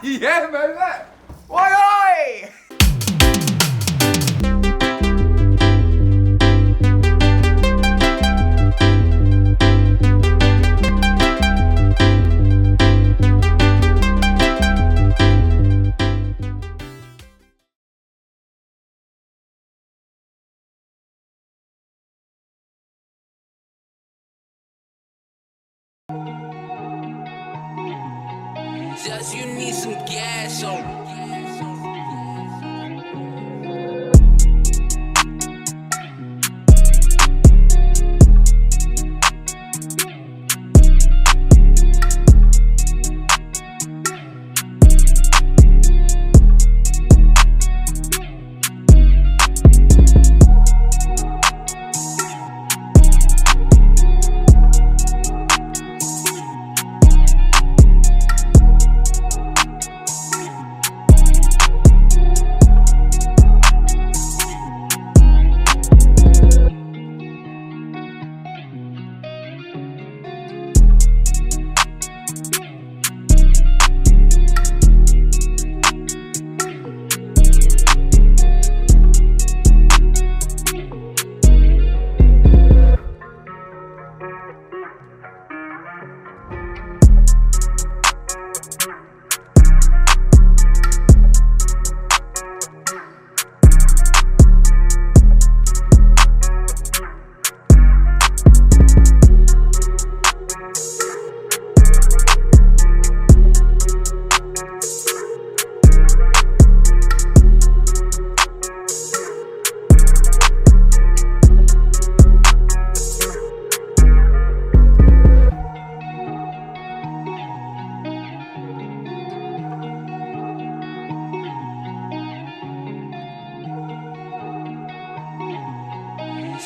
Yeah, man. Oi, oi! Just you need some gas on.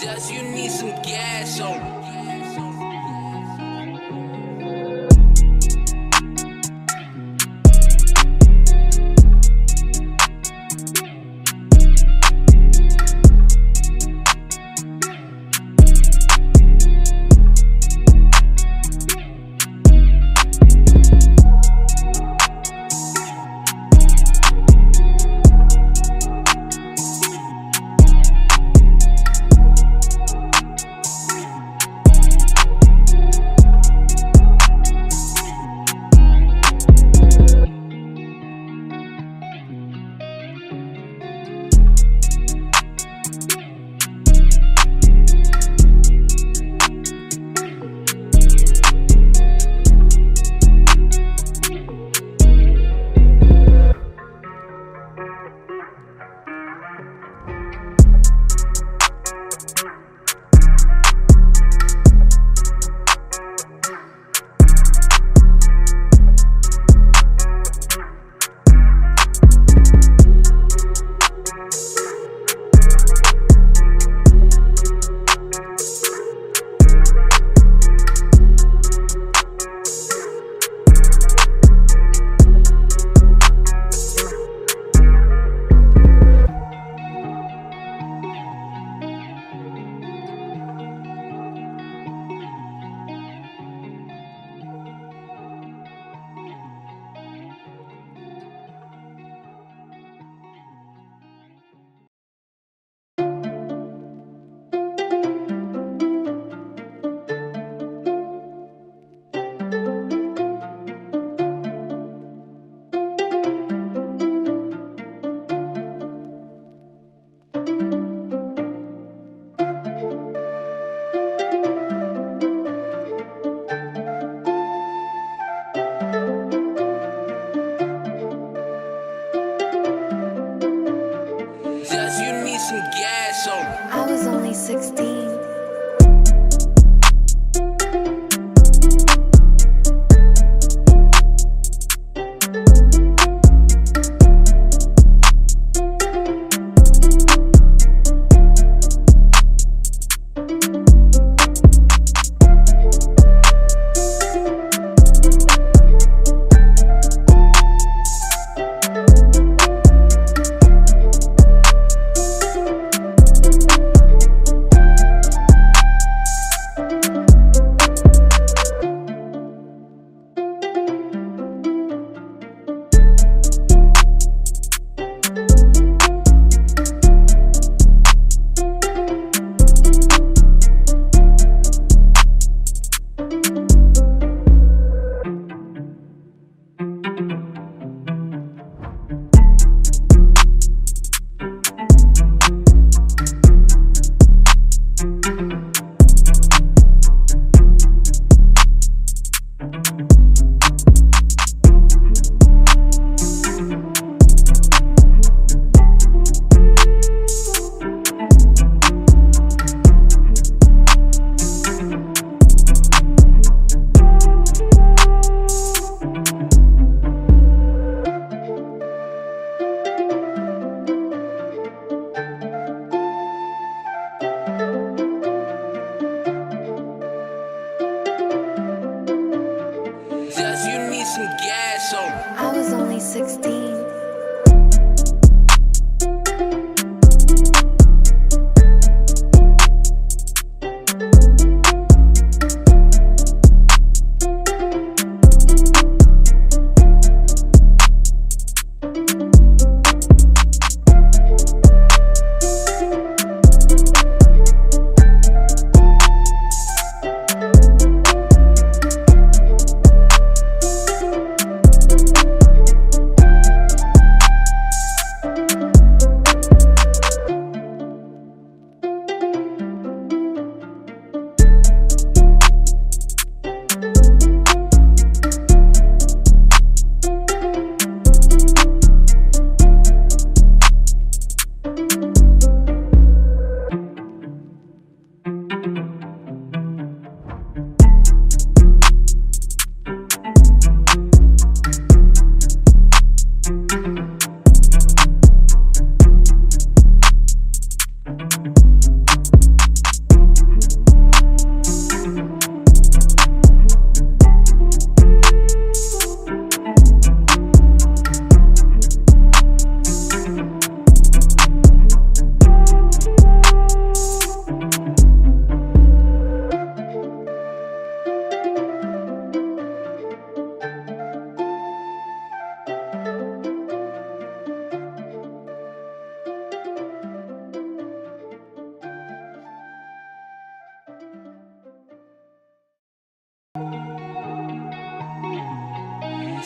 Just you need some gas on. some gas on. I was only 16.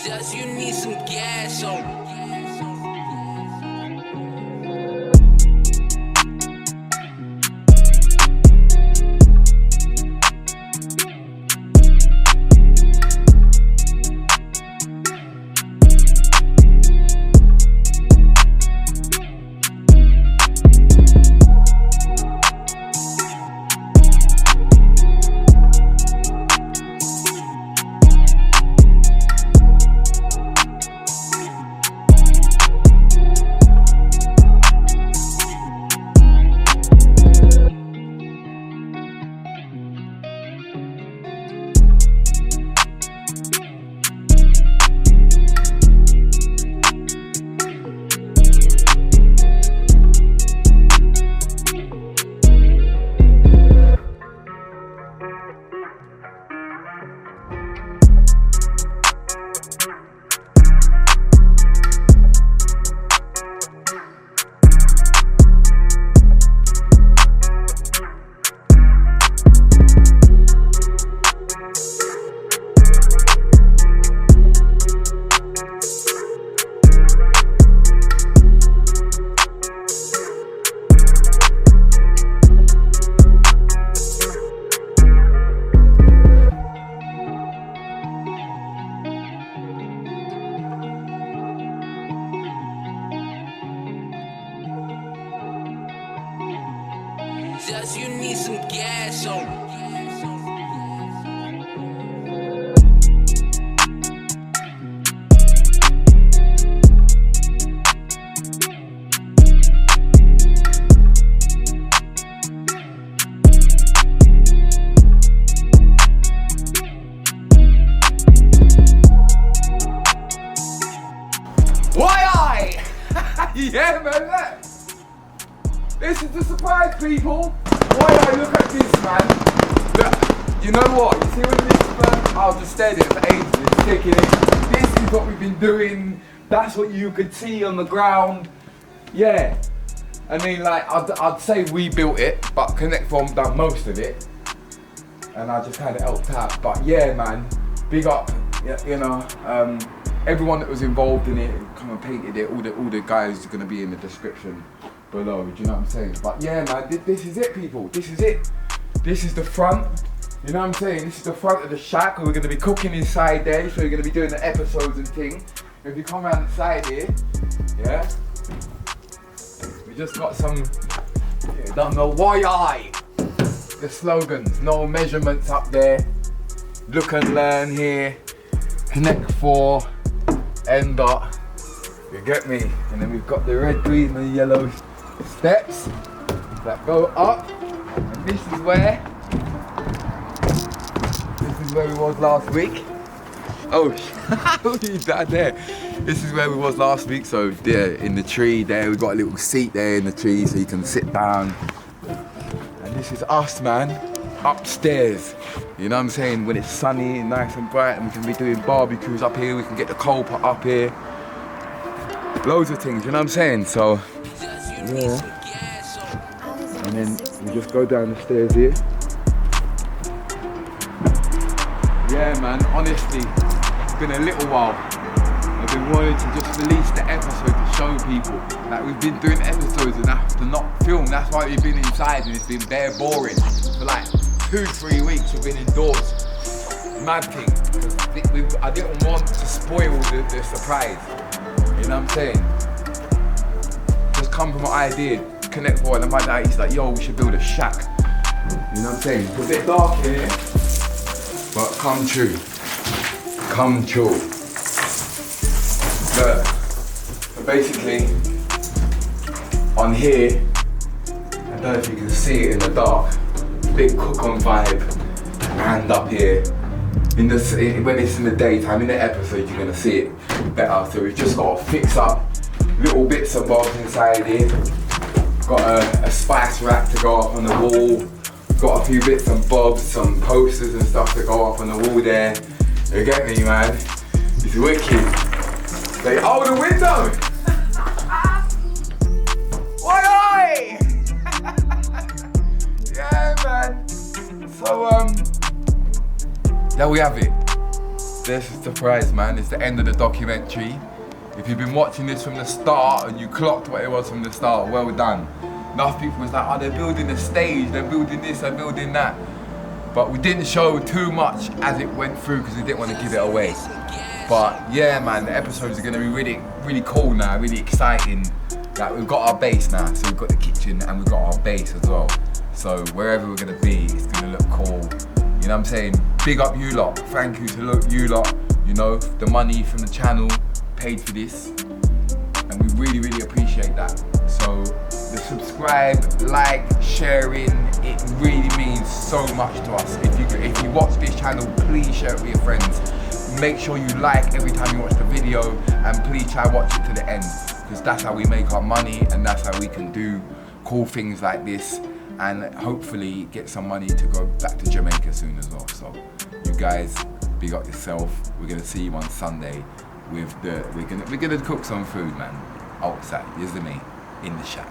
Just you need some gas on. Just you need some gas on. Why I? Yeah, man, look. This is the surprise, people. Why I look at this, man. Look, you know what? You see when this first, I was just staring at it for ages, it's taking it. This is what we've been doing. That's what you could see on the ground. Yeah. I mean, like, I'd say we built it, but Connect Form done most of it. And I just had it helped out. But yeah, man, big up, you know, everyone that was involved in it, come and painted it, all the guys are gonna be in the description below, do you know what I'm saying? But yeah, man, this is it, people. This is it. This is the front. You know what I'm saying? This is the front of the shack. We're gonna be cooking inside there, so we're gonna be doing the episodes and thing. If you come around the side here, yeah, we just got some, you don't know why I. The slogans, no measurements up there. Look and learn here. Connect 4, N dot. You get me? And then we've got the red, green, and yellow steps that go up. And this is where we was last week. Oh, what are you down there? This is where we was last week. So there, in the tree there, we got a little seat there in the tree so you can sit down. And this is us, man, upstairs. You know what I'm saying? When it's sunny and nice and bright and we can be doing barbecues up here, we can get the coal pot up here. Loads of things, you know what I'm saying? So, yeah. And then we just go down the stairs here. Yeah, man, honestly, it's been a little while. I've been wanting to just release the episode to show people that we've been doing episodes and have to not film. That's why we've been inside and it's been bare boring. For like 2-3 weeks we've been indoors. Mad thing. I didn't want to spoil the surprise. You know what I'm saying? Just come from an idea. Connect boy and my dad, he's like, yo, we should build a shack. You know what I'm saying? It's a bit dark in here, but come true. Come true. Look, so basically, on here, I don't know if you can see it in the dark, big cook-on vibe, and up here, when it's in the daytime, in the episode, you're gonna see it better. So we've just got to fix up little bits and bobs inside here. Got a spice rack to go up on the wall. Got a few bits and bobs, some posters and stuff to go up on the wall there. You get me, man? It's wicked. They the window! Oi! Yeah, man. So, there we have it. There's a surprise, man. It's the end of the documentary. If you've been watching this from the start and you clocked what it was from the start, well done. Enough people was like, oh, they're building a stage, they're building this, they're building that. But we didn't show too much as it went through because we didn't want to give it away. But yeah, man, the episodes are going to be really, really cool now, really exciting. Like, we've got our base now, so we've got the kitchen and we've got our base as well. So wherever we're going to be, it's going to look cool. You know what I'm saying? Big up you lot. Thank you to you lot. You know, the money from the channel paid for this, and we really, really appreciate that. So the subscribe, like, sharing, it really means so much to us. If you watch this channel, please share it with your friends. Make sure you like every time you watch the video, and please try watch it to the end, because that's how we make our money and that's how we can do cool things like this and hopefully get some money to go back to Jamaica soon as well. So you guys, big up yourself. We're gonna see you on Sunday. We're gonna cook some food, man, outside, isn't me, in the shack.